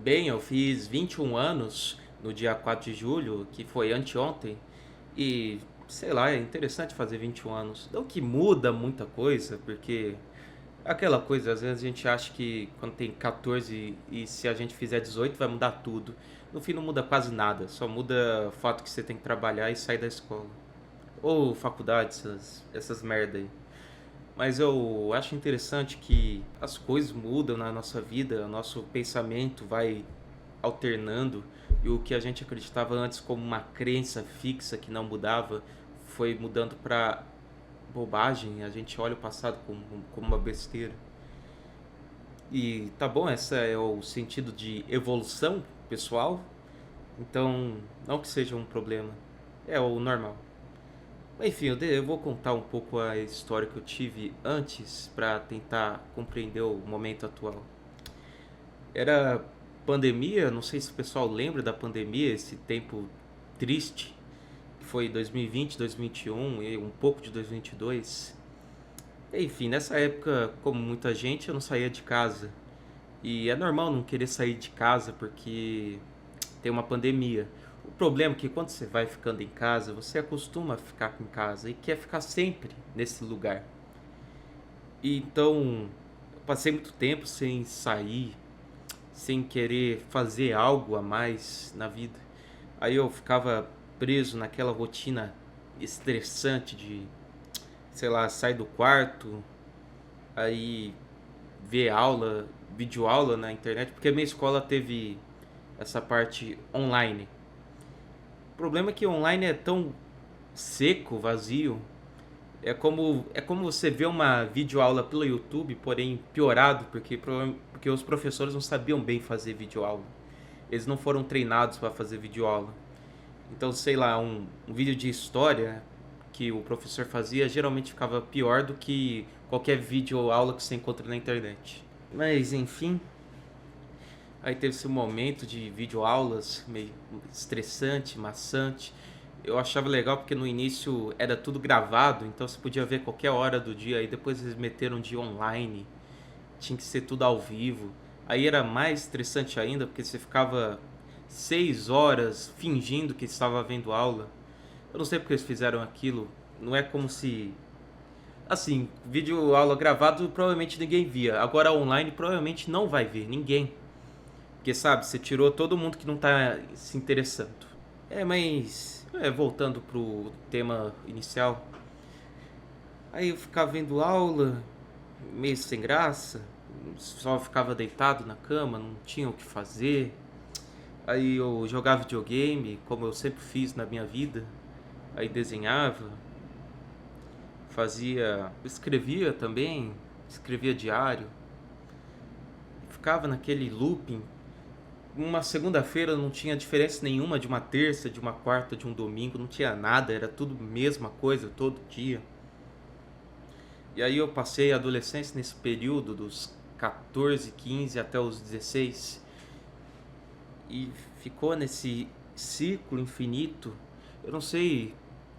Bem, eu fiz 21 anos no dia 4 de julho, que foi anteontem, e sei lá, é interessante fazer 21 anos. Não que muda muita coisa, porque aquela coisa, às vezes a gente acha que quando tem 14 e se a gente fizer 18 vai mudar tudo. No fim não muda quase nada, só muda o fato que você tem que trabalhar e sair da escola. Ou faculdade, essas merda aí. Mas eu acho interessante que as coisas mudam na nossa vida, o nosso pensamento vai alternando e o que a gente acreditava antes como uma crença fixa que não mudava foi mudando para bobagem. A gente olha o passado como uma besteira. E tá bom, esse é o sentido de evolução pessoal, então não que seja um problema, é o normal. Enfim, eu vou contar um pouco a história que eu tive antes para tentar compreender o momento atual. Era pandemia, não sei se o pessoal lembra da pandemia, esse tempo triste que foi 2020, 2021 e um pouco de 2022. Enfim, nessa época, como muita gente, eu não saía de casa. E é normal não querer sair de casa porque tem uma pandemia. O problema é que quando você vai ficando em casa, você acostuma a ficar em casa e quer ficar sempre nesse lugar. E então, eu passei muito tempo sem sair, sem querer fazer algo a mais na vida. Aí eu ficava preso naquela rotina estressante de, sei lá, sair do quarto, aí ver aula, videoaula na internet, porque a minha escola teve essa parte online. O problema é que online é tão seco, vazio. É como você vê uma videoaula pelo YouTube, porém piorado, porque os professores não sabiam bem fazer videoaula. Eles não foram treinados para fazer videoaula. Então, sei lá, um vídeo de história que o professor fazia geralmente ficava pior do que qualquer videoaula que você encontra na internet. Mas, enfim, aí teve esse momento de videoaulas meio estressante, maçante. Eu achava legal porque no início era tudo gravado, então você podia ver qualquer hora do dia. Aí depois eles meteram de online, tinha que ser tudo ao vivo. Aí era mais estressante ainda porque você ficava 6 horas fingindo que estava vendo aula. Eu não sei porque eles fizeram aquilo. Não é como se. Assim, vídeo aula gravado provavelmente ninguém via. Agora online provavelmente não vai ver ninguém. Porque sabe, você tirou todo mundo que não tá se interessando. Mas. Voltando pro tema inicial. Aí eu ficava vendo aula, meio sem graça. Só ficava deitado na cama, não tinha o que fazer. Aí eu jogava videogame, como eu sempre fiz na minha vida. Aí desenhava, escrevia também, escrevia diário. Ficava naquele looping. Uma segunda-feira não tinha diferença nenhuma de uma terça, de uma quarta, de um domingo, não tinha nada, era tudo mesma coisa todo dia. E aí eu passei a adolescência nesse período dos 14, 15 até os 16 e ficou nesse ciclo infinito. Eu não sei,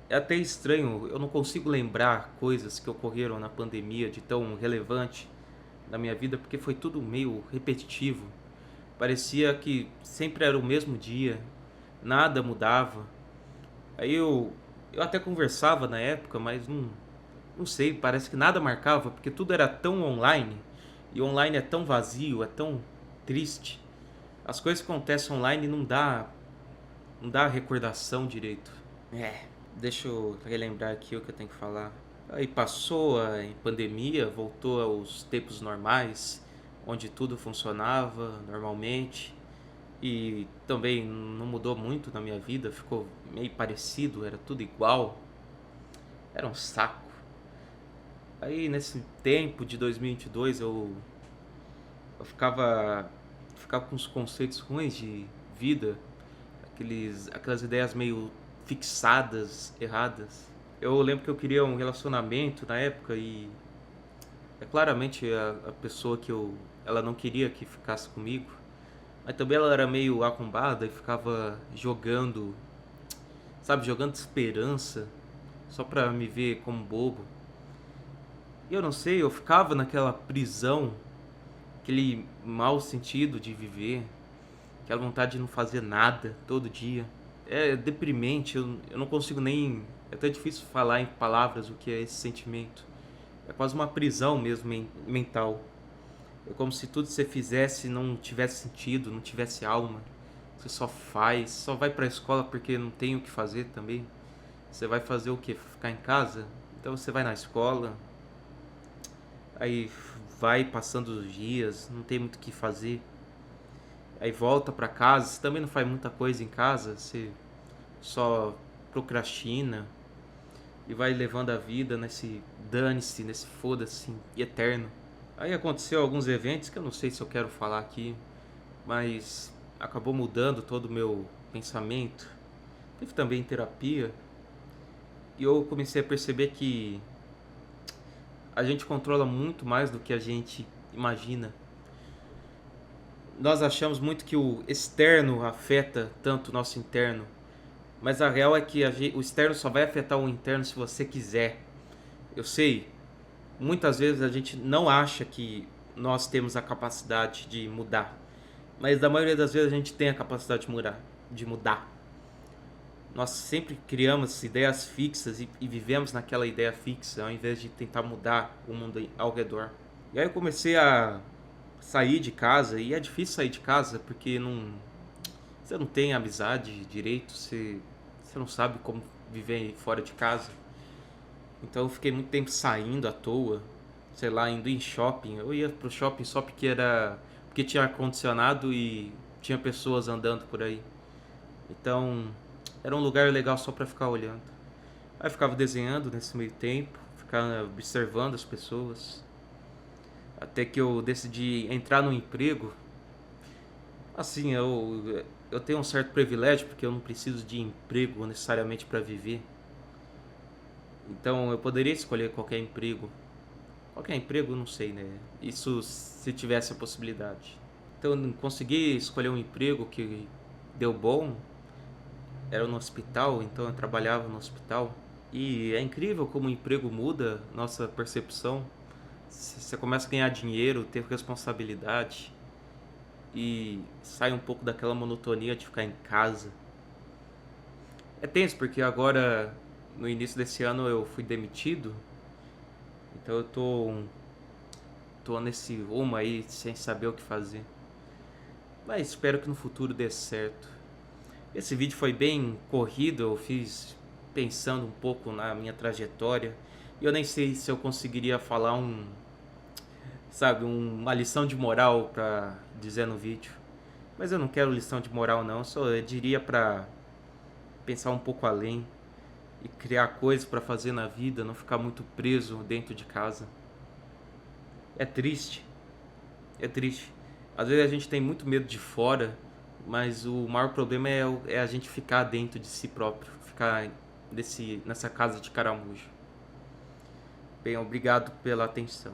é até estranho, eu não consigo lembrar coisas que ocorreram na pandemia de tão relevante na minha vida porque foi tudo meio repetitivo. Parecia que sempre era o mesmo dia, nada mudava. Aí eu até conversava na época, mas não sei, parece que nada marcava, porque tudo era tão online, e online é tão vazio, é tão triste. As coisas que acontecem online não dá recordação direito. Deixa eu relembrar aqui o que eu tenho que falar. Aí passou a pandemia, voltou aos tempos normais, onde tudo funcionava normalmente. E também não mudou muito na minha vida, ficou meio parecido, era tudo igual. Era um saco. Aí nesse tempo de 2022 eu ficava com uns conceitos ruins de vida, aquelas ideias meio fixadas, erradas. Eu lembro que eu queria um relacionamento na época e claramente a pessoa ela não queria que ficasse comigo. Mas também ela era meio arrombada e ficava jogando, sabe, jogando esperança só pra me ver como bobo. E eu não sei, eu ficava naquela prisão, aquele mau sentido de viver. aquela vontade de não fazer nada todo dia. É deprimente, eu não consigo nem. É até difícil falar em palavras o que é esse sentimento. É quase uma prisão mesmo mental. É como se tudo que você fizesse não tivesse sentido, não tivesse alma. Você só faz, só vai pra escola porque não tem o que fazer também. Você vai fazer o quê? Ficar em casa? Então você vai na escola, aí vai passando os dias, não tem muito o que fazer. Aí volta pra casa, você também não faz muita coisa em casa, você só procrastina e vai levando a vida nesse dane-se, nesse foda-se eterno. Aí aconteceu alguns eventos que eu não sei se eu quero falar aqui, mas acabou mudando todo o meu pensamento. Teve também terapia e eu comecei a perceber que a gente controla muito mais do que a gente imagina. Nós achamos muito que o externo afeta tanto o nosso interno, mas a real é que o externo só vai afetar o interno se você quiser. Eu sei, muitas vezes a gente não acha que nós temos a capacidade de mudar, mas da maioria das vezes a gente tem a capacidade de mudar. Nós sempre criamos ideias fixas e vivemos naquela ideia fixa ao invés de tentar mudar o mundo ao redor. E aí eu comecei a sair de casa, e é difícil sair de casa porque você não tem amizade direito, você não sabe como viver fora de casa. Então eu fiquei muito tempo saindo à toa, sei lá, indo em shopping. Eu ia pro shopping só porque tinha ar-condicionado e tinha pessoas andando por aí. Então era um lugar legal só pra ficar olhando. Aí eu ficava desenhando nesse meio tempo, ficava observando as pessoas. Até que eu decidi entrar no emprego. Assim, eu tenho um certo privilégio porque eu não preciso de emprego necessariamente para viver. Então eu poderia escolher qualquer emprego. Qualquer emprego, não sei, né? Isso se tivesse a possibilidade. Então eu consegui escolher um emprego que deu bom. Era no hospital, então eu trabalhava no hospital. E é incrível como o emprego muda nossa percepção. Você começa a ganhar dinheiro, ter responsabilidade e sai um pouco daquela monotonia de ficar em casa. É tenso porque agora, no início desse ano, eu fui demitido, então eu tô nesse rumo aí sem saber o que fazer. Mas espero que no futuro dê certo. Esse vídeo foi bem corrido, eu fiz pensando um pouco na minha trajetória. E eu nem sei se eu conseguiria falar uma lição de moral pra dizer no vídeo. Mas eu não quero lição de moral não, só eu diria pra pensar um pouco além e criar coisas pra fazer na vida, não ficar muito preso dentro de casa. É triste, é triste. Às vezes a gente tem muito medo de fora, mas o maior problema é a gente ficar dentro de si próprio, ficar nessa casa de caramujo. Bem, obrigado pela atenção.